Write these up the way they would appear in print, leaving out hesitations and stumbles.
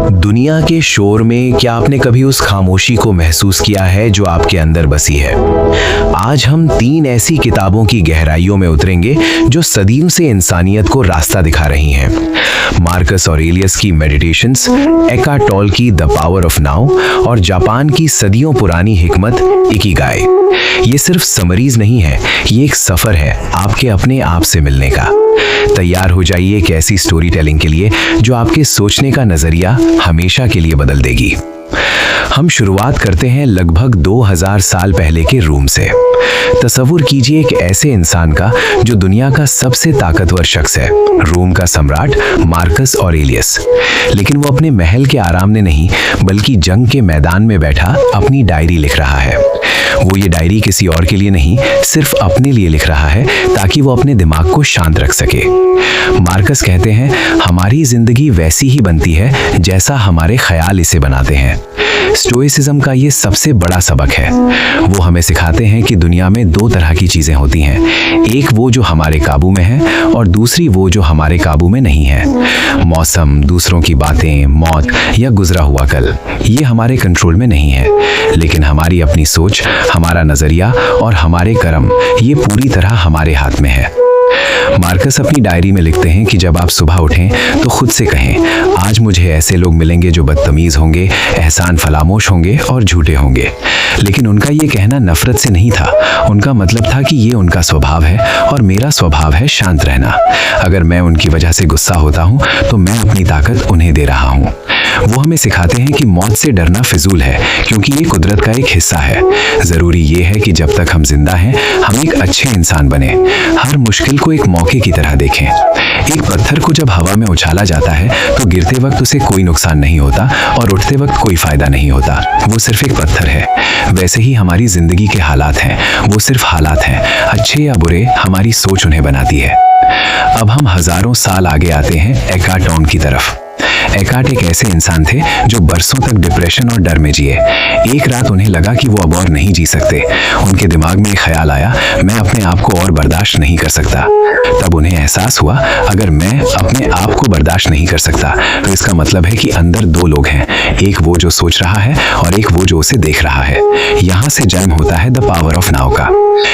दुनिया के शोर में क्या आपने कभी उस खामोशी को महसूस किया है जो आपके अंदर बसी है? आज हम 3 ऐसी किताबों की गहराइयों में उतरेंगे जो सदियों से इंसानियत को रास्ता दिखा रही हैं। मार्कस ऑरेलियस की मेडिटेशंस, एकार्ट टोल की द पावर ऑफ नाउ और जापान की सदियों पुरानी हिकमत इकिगाई। ये सिर्फ समरीज नहीं है, ये एक सफर है आपके अपने आप से मिलने का। तैयार हो जाइए एक ऐसी स्टोरी टेलिंग के लिए जो आपके सोचने का नजरिया हमेशा के लिए बदल देगी। हम शुरुआत करते हैं लगभग 2000 साल पहले के रोम से। तसव्वुर कीजिए एक ऐसे इंसान का जो दुनिया का सबसे ताकतवर शख्स है, रोम का सम्राट मार्कस ऑरेलियस। लेकिन वो अपने महल के आराम में नहीं बल्कि जंग के मैदान में बैठा अपनी डायरी लिख रहा है। वो ये डायरी किसी और के लिए नहीं, सिर्फ अपने लिए लिख रहा है ताकि वो अपने दिमाग को शांत रख सके। मार्कस कहते हैं, हमारी जिंदगी वैसी ही बनती है जैसा हमारे ख्याल इसे बनाते हैं। स्टोइसिज्म का ये सबसे बड़ा सबक है। वो हमें सिखाते हैं कि दुनिया में 2 तरह की चीजें होती हैं, एक वो जो हमारे काबू में है और दूसरी वो जो हमारे काबू में नहीं है। मौसम, दूसरों की बातें, मौत या गुजरा हुआ कल, ये हमारे कंट्रोल में नहीं है। लेकिन हमारी अपनी सोच, हमारा नजरिया और हमारे कर्म, ये पूरी तरह हमारे हाथ में है। मार्कस अपनी डायरी में लिखते हैं कि जब आप सुबह उठें तो खुद से कहें, आज मुझे ऐसे लोग मिलेंगे जो बदतमीज होंगे, एहसान फरामोश होंगे और झूठे होंगे। लेकिन उनका ये कहना नफरत से नहीं था, उनका मतलब था कि ये उनका स्वभाव है और मेरा स्वभाव है शांत रहना। अगर मैं उनकी वजह से गुस्सा होता हूँ तो मैं अपनी ताकत उन्हें दे रहा हूँ। वो हमें सिखाते हैं कि मौत से डरना फिजूल है क्योंकि ये कुदरत का एक हिस्सा है। जरूरी ये है कि जब तक हम जिंदा हैं हम एक अच्छे इंसान बने, हर मुश्किल को एक मौके की तरह देखें। एक पत्थर को जब हवा में उछाला जाता है तो गिरते वक्त उसे कोई नुकसान नहीं होता और उठते वक्त कोई फायदा नहीं होता, वो सिर्फ एक पत्थर है। वैसे ही हमारी जिंदगी के हालात हैं, वो सिर्फ हालात हैं, अच्छे या बुरे हमारी सोच उन्हें बनाती है। अब हम हजारों साल आगे आते हैं एकार्ट टोल की तरफ। एकार्ट एक ऐसे इंसान थे जो बरसों तक डिप्रेशन और डर में जिए। एक रात उन्हें लगा कि वो अब और नहीं जी सकते। उनके दिमाग में एक ख्याल आया, मैं अपने आप को और बर्दाश्त नहीं कर सकता। तब उन्हें एहसास हुआ, अगर मैं अपने आप को बर्दाश्त नहीं कर सकता तो इसका मतलब है कि अंदर 2 लोग हैं, एक वो जो सोच रहा है और एक वो जो उसे देख रहा है। यहाँ से जन्म होता है द पावर ऑफ नाउ का।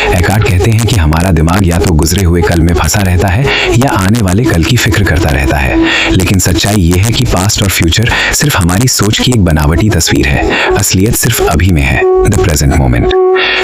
एकार्ट कहते हैं कि हमारा दिमाग या तो गुजरे हुए कल में फंसा रहता है या आने वाले कल की फिक्र करता रहता है। लेकिन सच्चाई ये है कि पास्ट और फ्यूचर सिर्फ हमारी सोच की एक बनावटी तस्वीर है, असलियत सिर्फ अभी में है, द प्रेजेंट मोमेंट।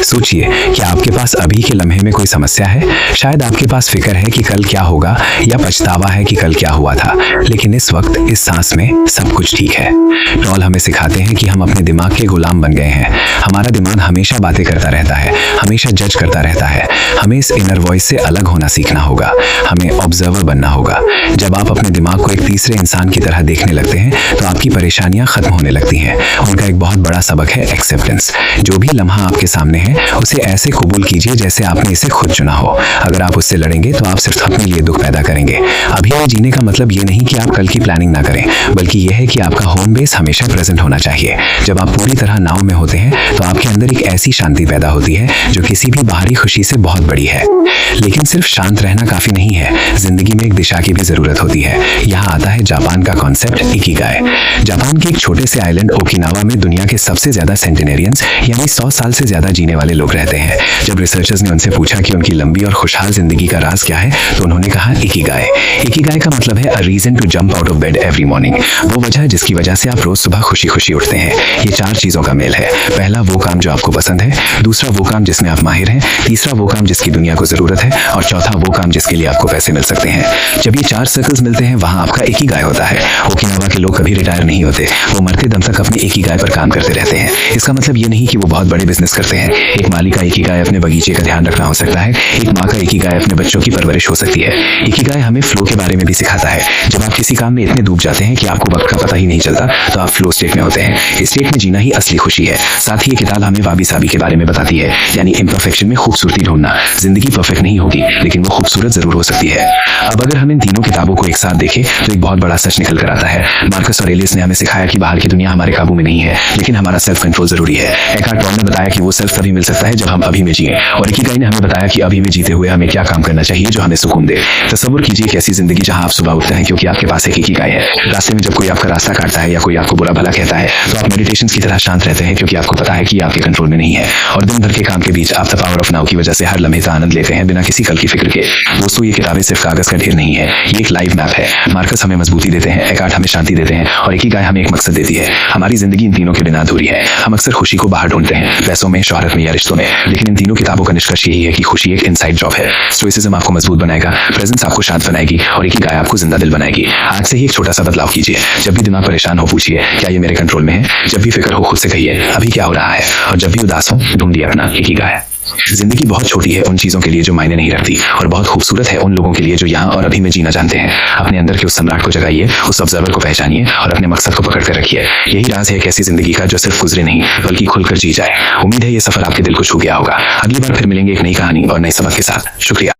सोचिए, क्या आपके पास अभी के लम्हे में कोई समस्या है? शायद आपके पास फिक्र है कि कल क्या होगा या पछतावा है कि कल क्या हुआ था। लेकिन इस वक्त, इस सांस में सब कुछ ठीक है। टोल हमें सिखाते हैं कि हम अपने दिमाग के गुलाम बन गए हैं। हमारा दिमाग हमेशा बातें करता रहता है, हमेशा जज करता रहता है। हमें इस इनर वॉइस से अलग होना सीखना होगा, हमें ऑब्जर्वर बनना होगा। जब आप अपने दिमाग को एक तीसरे इंसान की तरह देखने लगते हैं तो आपकी परेशानियां खत्म होने लगती हैं। उनका एक बहुत बड़ा सबक है एक्सेप्टेंस। जो भी लम्हा आपके सामने है उसे ऐसे कबूल कीजिए जैसे आपने इसे खुद चुना हो। अगर आप उससे लड़ेंगे तो आप सिर्फ अपने लिए दुख पैदा करेंगे। अभी में जीने का मतलब ये नहीं कि आप कल की प्लानिंग ना करें, बल्कि यह है कि आपका होम बेस हमेशा प्रेजेंट होना चाहिए। जब आप पूरी तरह नाव में होते हैं तो आपके अंदर एक ऐसी शांति पैदा होती है जो किसी भी बाहरी खुशी से बहुत बड़ी है। लेकिन सिर्फ शांत रहना काफी नहीं है, जिंदगी में एक दिशा की भी जरूरत होती है। यहाँ आता है जापान का कॉन्सेप्ट इकिगाई। जापान के एक छोटे से आइलैंड ओकिनावा में दुनिया के सबसे ज्यादा सेंटेनेरियंस यानी 100 साल से ज्यादा जीने वाले लोग रहते हैं। जब रिसर्चर्स ने उनसे पूछा कि उनकी लंबी और खुशहाल जिंदगी का राज क्या है तो उन्होंने कहा इकिगाई। इकिगाई का मतलब है a reason to jump out of bed every morning, वो वजह जिसकी वजह से आप रोज सुबह खुशी खुशी उठते हैं। ये 4 चीजों का मेल है। पहला, वो काम जो आपको पसंद है। दूसरा, वो काम जिसमें आप माहिर हैं। तीसरा, वो काम जिसकी दुनिया को जरूरत है। और चौथा, वो काम जिसके लिए आपको पैसे मिल सकते हैं। जब ये 4 सर्कल्स मिलते हैं वहां आपका इकिगाई होता है। ओकिनावा के लोग कभी रिटायर नहीं होते, वो मरते दम तक अपने इकिगाई पर काम करते रहते हैं। इसका मतलब ये नहीं कि वो बहुत बड़े बिजनेस करते हैं। एक माली का इकिगाई अपने बगीचे का ध्यान रखना हो सकता है, एक माँ का इकिगाई अपने बच्चों की परवरिश हो सकती है। इकिगाई हमें फ्लो के बारे में भी सिखाता है। जब आप किसी काम में इतने डूब जाते हैं कि आपको वक्त का पता ही नहीं चलता तो आप आप फ्लो स्टेट में होते हैं। इस स्टेट में जीना ही असली खुशी है। साथ ही ये किताब हमें वाबी साबी के बारे में बताती है, यानी इम्परफेक्शन में खूबसूरती ढूंढना। जिंदगी परफेक्ट नहीं होगी, लेकिन वो खूबसूरत जरूर हो सकती है। अब अगर हम इन तीनों किताबों को एक साथ देखें तो एक बहुत बड़ा सच निकल कर आता है। मार्कस ऑरेलियस ने हमें सिखाया कि बाहर की दुनिया हमारे काबू में नहीं है, लेकिन हमारा सेल्फ कंट्रोल जरूरी है। एकार्ट टोले ने बताया कि वो सेल्फ तभी मिल सकता है जब हम अभी में जिए, और इकिगाई ने हमें बताया कि अभी में जीते हुए हमें क्या काम करना चाहिए जो हमें सुकून दे। तसव्वुर कीजिए एक ऐसी जिंदगी जहां आप सुबह उठते हैं क्योंकि आपके पास एक इकिगाई है। रास्ते में जब कोई आपका रास्ता काटता है या कोई आपको बुरा भला कहता है तो आप मेडिटेशन की तरह शांत रहते हैं क्योंकि आपको पता है कि आपके कंट्रोल में नहीं है। और दिन भर के काम के बीच आप द पावर ऑफ नाउ की वजह से हर लम्हे का आनंद लेते हैं बिना किसी कल की फिक्र के। दोस्तों, ये किताबें सिर्फ कागज का ढेर नहीं है, ये एक लाइव मैप है। मार्कस हमें मजबूती देते हैं, एकार्ट हमें शांति देते हैं, और इकिगाई हमें एक मकसद देती है। हमारी जिंदगी इन तीनों के बिना अधूरी है। हम अक्सर खुशी को बाहर ढूंढते हैं, पैसों में, शोहरत में या रिश्तों में, लेकिन इन तीनों किताबों का निष्कर्ष यही है कि खुशी एक इनसाइड जॉब है। स्टोइसिज्म आपको मजबूत बनाएगा, प्रेजेंस आपको शांत बनाएगी, और इकिगाई आपको जिंदा दिल बनाएगी। आज से ही एक छोटा सा बदलाव कीजिए। जब भी दिमाग परेशान हो पूछिए, क्या ये मेरे कंट्रोल में है? जब भी फिक्र हो खुद से कहिए, अभी क्या हो रहा है? और जब भी उदास हो, ढूंढिए अपना इकिगाई। जिंदगी बहुत छोटी है उन चीजों के लिए जो मायने नहीं रखती, और बहुत खूबसूरत है उन लोगों के लिए जो यहाँ और अभी में जीना जानते हैं। अपने अंदर के उस सम्राट को जगाइए, उस ऑब्जर्वर को पहचानिए, और अपने मकसद को पकड़ कर रखिए। यही राज है एक ऐसी जिंदगी का जो सिर्फ गुजरे नहीं बल्कि खुलकर जी जाए। उम्मीद है ये सफर आपके दिल को छू गया होगा। अगली बार फिर मिलेंगे एक नई कहानी और नए सबक के साथ। शुक्रिया।